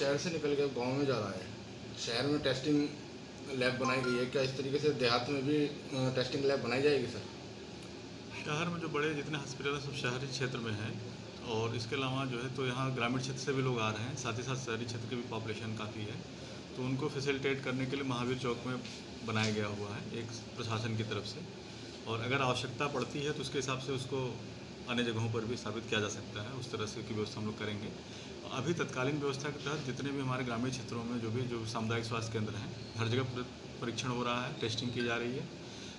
शहर से निकल के गांव में जा रहा है। शहर में टेस्टिंग लैब बनाई गई है, क्या इस तरीके से देहात में भी टेस्टिंग लैब बनाई जाएगी सर? शहर में जो बड़े जितने हॉस्पिटल हैं सब शहरी क्षेत्र में हैं, और इसके अलावा जो है तो यहाँ ग्रामीण क्षेत्र से भी लोग आ रहे हैं, साथ ही साथ शहरी क्षेत्र की भी पॉपुलेशन काफ़ी है। तो उनको फैसिलिटेट करने के लिए महावीर चौक में बनाया गया हुआ है एक प्रशासन की तरफ से, और अगर आवश्यकता पड़ती है तो उसके हिसाब से उसको अन्य जगहों पर भी स्थापित किया जा सकता है। उस तरह से की व्यवस्था हम लोग करेंगे। अभी तत्कालीन व्यवस्था के तहत जितने भी हमारे ग्रामीण क्षेत्रों में जो सामुदायिक स्वास्थ्य केंद्र हैं, हर जगह परीक्षण हो रहा है, टेस्टिंग की जा रही है।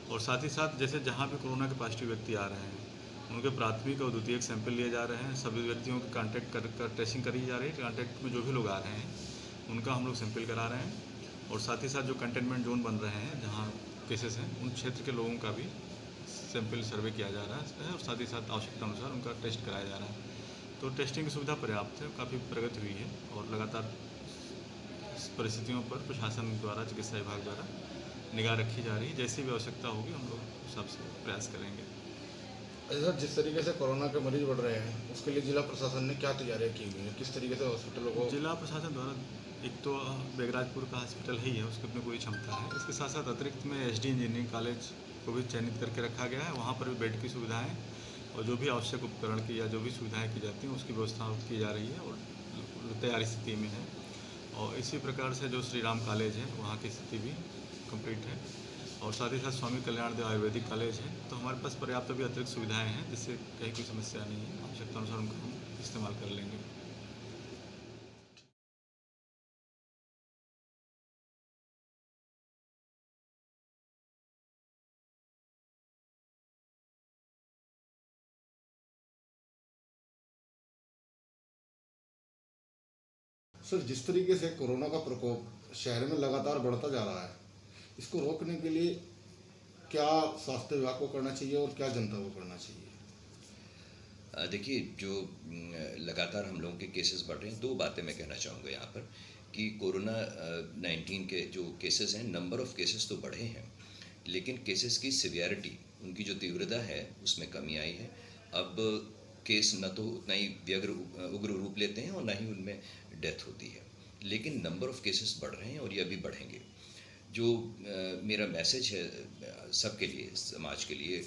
और साथ ही साथ जैसे जहाँ भी कोरोना के पॉजिटिव व्यक्ति आ रहे हैं उनके प्राथमिक और द्वितीयक सैंपल लिए जा रहे हैं। सभी व्यक्तियों की कांटेक्ट कर टेस्टिंग करी जा रही है। कांटेक्ट में जो भी लोग आ रहे हैं उनका हम लोग सैंपल करा रहे हैं। और साथ ही साथ जो कंटेनमेंट जोन बन रहे हैं जहाँ केसेस हैं उन क्षेत्र के लोगों का भी सैंपल सर्वे किया जा रहा है, और साथ ही साथ आवश्यकता अनुसार उनका टेस्ट कराया जा रहा है। तो टेस्टिंग की सुविधा पर्याप्त है, काफ़ी प्रगति हुई है, और लगातार इस परिस्थितियों पर प्रशासन द्वारा, चिकित्सा विभाग द्वारा निगाह रखी जा रही है। जैसी भी आवश्यकता होगी हम लोग उस हिसाब से प्रयास करेंगे। अच्छा सर, जिस तरीके से कोरोना के मरीज बढ़ रहे हैं उसके लिए जिला प्रशासन ने क्या तैयारियां की हुई हैं, किस तरीके से हॉस्पिटलों को? जिला प्रशासन द्वारा एक तो बेगराजपुर का हॉस्पिटल ही है, उसकी अपनी पूरी क्षमता है। इसके साथ साथ अतिरिक्त में एसडी इंजीनियरिंग कॉलेज को भी चयनित करके रखा गया है। वहाँ पर भी बेड की सुविधाएँ और जो भी आवश्यक उपकरण की या जो भी सुविधाएँ की जाती हैं उसकी व्यवस्था की जा रही है, और तैयारी स्थिति में है। और इसी प्रकार से जो श्री राम कॉलेज है वहाँ की स्थिति भी कंप्लीट है, और साथ ही साथ स्वामी कल्याण देव आयुर्वेदिक कॉलेज है। तो हमारे पास पर्याप्त भी अतिरिक्त सुविधाएं हैं, जिससे कहीं कोई समस्या नहीं है। आवश्यकता अनुसार उनको हम इस्तेमाल कर लेंगे। सर, जिस तरीके से कोरोना का प्रकोप शहर में लगातार बढ़ता जा रहा है, इसको रोकने के लिए क्या स्वास्थ्य विभाग को करना चाहिए और क्या जनता को करना चाहिए? देखिए, जो लगातार हम लोगों के केसेस बढ़ रहे हैं, दो बातें मैं कहना चाहूँगा यहाँ पर कि कोरोना 19 के जो केसेस हैं, नंबर ऑफ़ केसेस तो बढ़े हैं, लेकिन केसेस की सिवियरिटी, उनकी जो तीव्रता है उसमें कमी आई है। अब केस न तो उतना ही उग्र रूप लेते हैं और न ही उनमें डेथ होती है, लेकिन नंबर ऑफ़ केसेस बढ़ रहे हैं और ये अभी बढ़ेंगे। जो मेरा मैसेज है सबके लिए, समाज के लिए,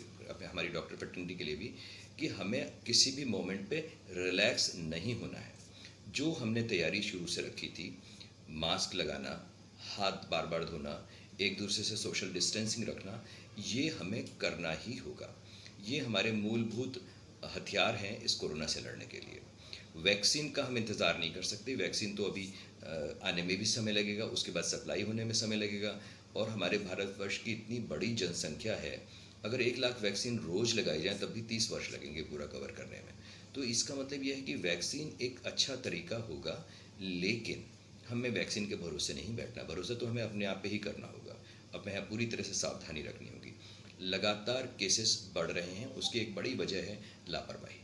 हमारी डॉक्टर फ्रेटर्निटी के लिए भी, कि हमें किसी भी मोमेंट पे रिलैक्स नहीं होना है। जो हमने तैयारी शुरू से रखी थी, मास्क लगाना, हाथ बार बार धोना, एक दूसरे से सोशल डिस्टेंसिंग रखना, ये हमें करना ही होगा। ये हमारे मूलभूत हथियार हैं इस कोरोना से लड़ने के लिए। वैक्सीन का हम इंतज़ार नहीं कर सकते। वैक्सीन तो अभी आने में भी समय लगेगा, उसके बाद सप्लाई होने में समय लगेगा, और हमारे भारतवर्ष की इतनी बड़ी जनसंख्या है, अगर 1 लाख वैक्सीन रोज़ लगाई जाए तब भी 30 वर्ष लगेंगे पूरा कवर करने में। तो इसका मतलब यह है कि वैक्सीन एक अच्छा तरीका होगा, लेकिन हमें वैक्सीन के भरोसे नहीं बैठना। भरोसा तो हमें अपने आप पे ही करना होगा, अपने यहाँ पूरी तरह से सावधानी रखनी होगी। लगातार केसेस बढ़ रहे हैं, उसकी एक बड़ी वजह है लापरवाही।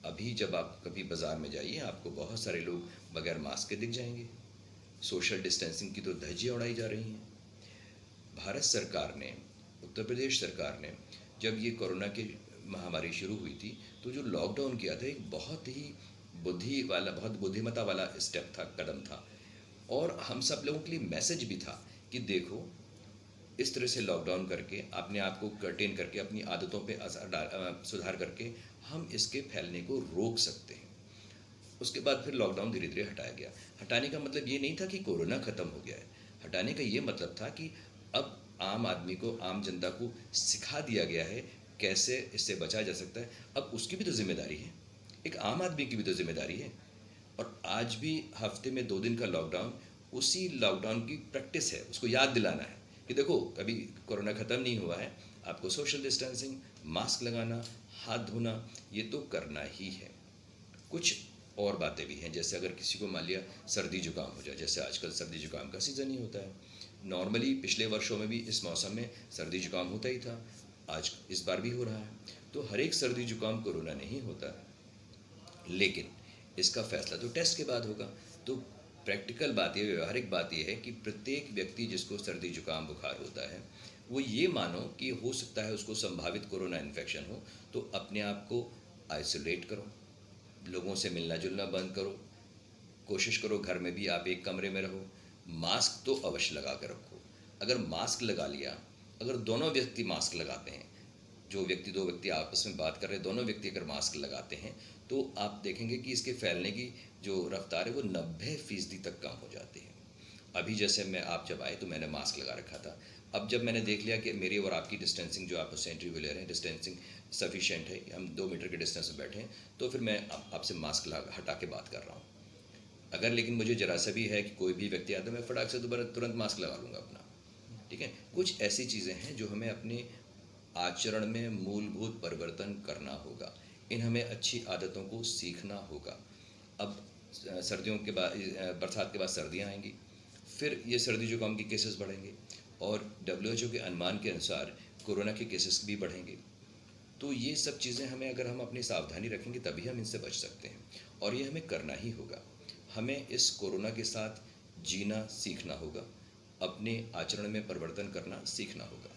अभी जब आप कभी बाज़ार में जाइए, आपको बहुत सारे लोग बगैर मास्क के दिख जाएंगे। सोशल डिस्टेंसिंग की तो धज्जियाँ उड़ाई जा रही हैं। भारत सरकार ने, उत्तर प्रदेश सरकार ने, जब ये कोरोना की महामारी शुरू हुई थी तो जो लॉकडाउन किया था, एक बहुत ही बहुत बुद्धिमता वाला स्टेप था, कदम था, और हम सब लोगों के लिए मैसेज भी था कि देखो, इस तरह से लॉकडाउन करके, अपने आप को कर्टेन करके, अपनी आदतों पे सुधार करके हम इसके फैलने को रोक सकते हैं। उसके बाद फिर लॉकडाउन धीरे धीरे हटाया गया। हटाने का मतलब ये नहीं था कि कोरोना ख़त्म हो गया है। हटाने का ये मतलब था कि अब आम आदमी को, आम जनता को सिखा दिया गया है कैसे इससे बचा जा सकता है। अब उसकी भी तो जिम्मेदारी है, एक आम आदमी की भी तो जिम्मेदारी है। और आज भी हफ्ते में 2 दिन का लॉकडाउन उसी लॉकडाउन की प्रैक्टिस है, उसको याद दिलाना है कि देखो, अभी कोरोना ख़त्म नहीं हुआ है, आपको सोशल डिस्टेंसिंग, मास्क लगाना, हाथ धोना, ये तो करना ही है। कुछ और बातें भी हैं, जैसे अगर किसी को मान लिया सर्दी जुकाम हो जाए, जैसे आजकल सर्दी जुकाम का सीज़न ही होता है। नॉर्मली पिछले वर्षों में भी इस मौसम में सर्दी जुकाम होता ही था, आज इस बार भी हो रहा है। तो हर एक सर्दी जुकाम कोरोना नहीं होता, लेकिन इसका फैसला तो टेस्ट के बाद होगा। तो प्रैक्टिकल बात, ये व्यवहारिक बात ये है कि प्रत्येक व्यक्ति जिसको सर्दी जुकाम बुखार होता है, वो ये मानो कि हो सकता है उसको संभावित कोरोना इन्फेक्शन हो, तो अपने आप को आइसोलेट करो, लोगों से मिलना जुलना बंद करो, कोशिश करो घर में भी आप एक कमरे में रहो, मास्क तो अवश्य लगा कर रखो। अगर मास्क लगा लिया, अगर दोनों व्यक्ति मास्क लगाते हैं, जो व्यक्ति दो व्यक्ति आपस में बात कर रहे हैं, दोनों व्यक्ति अगर मास्क लगाते हैं तो आप देखेंगे कि इसके फैलने की जो रफ्तार है वो 90% तक कम हो जाती है। अभी जैसे आप जब आए तो मैंने मास्क लगा रखा था, अब जब मैंने देख लिया कि मेरी और आपकी डिस्टेंसिंग जो आप उससे इंटरव्यू ले रहे हैं डिस्टेंसिंग सफिशिएंट है, हम 2 मीटर के डिस्टेंस में बैठे हैं, तो फिर मैं आपसे मास्क हटा के बात कर रहा हूँ। अगर लेकिन मुझे जरा सा भी है कि कोई भी व्यक्ति आता है, मैं फटाक से दोबारा तुरंत मास्क लगा लूँगा अपना। ठीक है, कुछ ऐसी चीज़ें हैं जो हमें अपने आचरण में मूलभूत परिवर्तन करना होगा, इन हमें अच्छी आदतों को सीखना होगा। अब सर्दियों के बाद, बरसात के बाद सर्दियाँ आएंगी, फिर ये सर्दी जुकाम के केसेस बढ़ेंगे और WHO के अनुमान के अनुसार कोरोना के केसेस भी बढ़ेंगे। तो ये सब चीज़ें हमें, अगर हम अपनी सावधानी रखेंगे तभी हम इनसे बच सकते हैं, और ये हमें करना ही होगा। हमें इस कोरोना के साथ जीना सीखना होगा, अपने आचरण में परिवर्तन करना सीखना होगा।